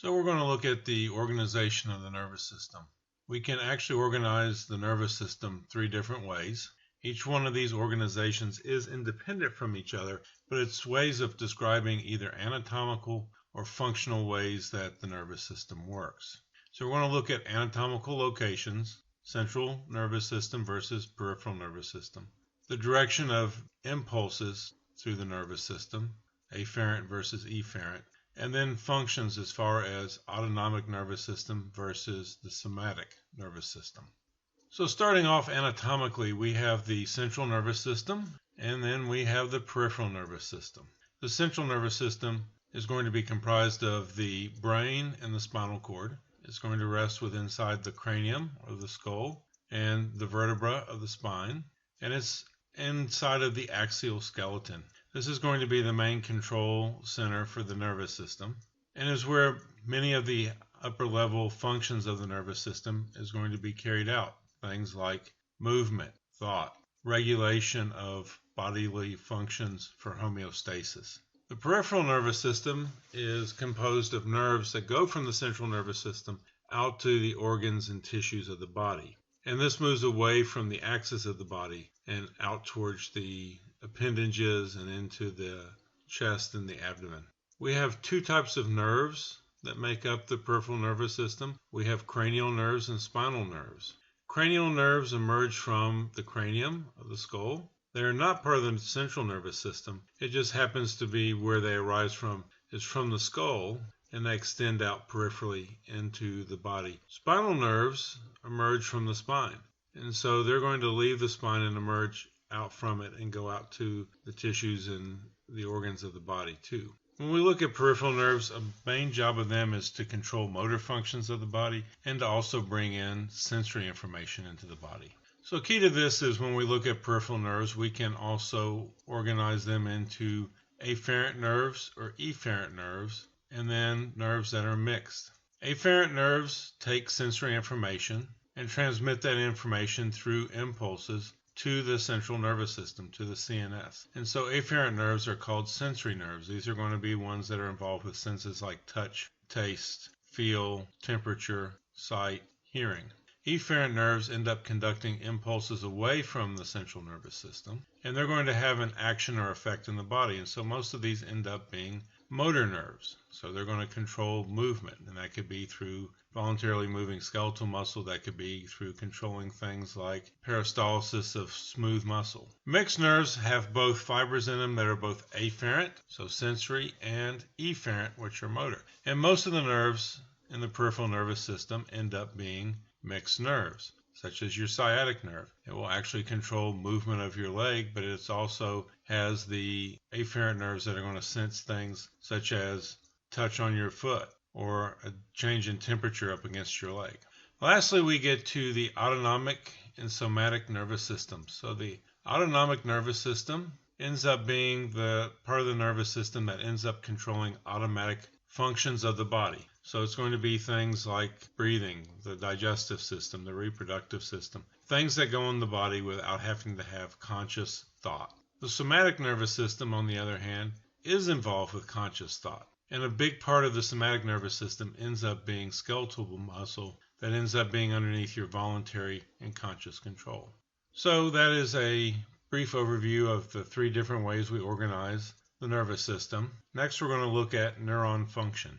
So we're going to look at the organization of the nervous system. We can actually organize the nervous system three different ways. Each one of these organizations is independent from each other, but it's ways of describing either anatomical or functional ways that the nervous system works. So we're going to look at anatomical locations, central nervous system versus peripheral nervous system, the direction of impulses through the nervous system, afferent versus efferent, and then functions as far as autonomic nervous system versus the somatic nervous system. So starting off anatomically, we have the central nervous system, and then we have the peripheral nervous system. The central nervous system is going to be comprised of the brain and the spinal cord. It's going to rest within inside the cranium or the skull and the vertebra of the spine, and it's inside of the axial skeleton. This is going to be the main control center for the nervous system, and is where many of the upper level functions of the nervous system is going to be carried out. Things like movement, thought, regulation of bodily functions for homeostasis. The peripheral nervous system is composed of nerves that go from the central nervous system out to the organs and tissues of the body. And this moves away from the axis of the body and out towards the appendages and into the chest and the abdomen. We have two types of nerves that make up the peripheral nervous system. We have cranial nerves and spinal nerves. Cranial nerves emerge from the cranium of the skull. They are not part of the central nervous system. It just happens to be where they arise from is from the skull, and they extend out peripherally into the body. Spinal nerves emerge from the spine, and so they're going to leave the spine and emerge out from it and go out to the tissues and the organs of the body too. When we look at peripheral nerves, a main job of them is to control motor functions of the body and to also bring in sensory information into the body. So key to this is when we look at peripheral nerves, we can also organize them into afferent nerves or efferent nerves, and then nerves that are mixed. Afferent nerves take sensory information and transmit that information through impulses to the central nervous system, to the CNS. And so afferent nerves are called sensory nerves. These are going to be ones that are involved with senses like touch, taste, feel, temperature, sight, hearing. Efferent nerves end up conducting impulses away from the central nervous system, and they're going to have an action or effect in the body. And so most of these end up being motor nerves. So they're going to control movement, and that could be through voluntarily moving skeletal muscle. That could be through controlling things like peristalsis of smooth muscle. Mixed nerves have both fibers in them that are both afferent, so sensory, and efferent, which are motor. And most of the nerves in the peripheral nervous system end up being mixed nerves, such as your sciatic nerve. It will actually control movement of your leg, but it also has the afferent nerves that are going to sense things such as touch on your foot or a change in temperature up against your leg. Lastly, we get to the autonomic and somatic nervous system. So the autonomic nervous system ends up being the part of the nervous system that ends up controlling automatic functions of the body. So it's going to be things like breathing, the digestive system, the reproductive system, things that go in the body without having to have conscious thought. The somatic nervous system, on the other hand, is involved with conscious thought. And a big part of the somatic nervous system ends up being skeletal muscle that ends up being underneath your voluntary and conscious control. So that is a brief overview of the three different ways we organize the nervous system. Next, we're going to look at neuron function.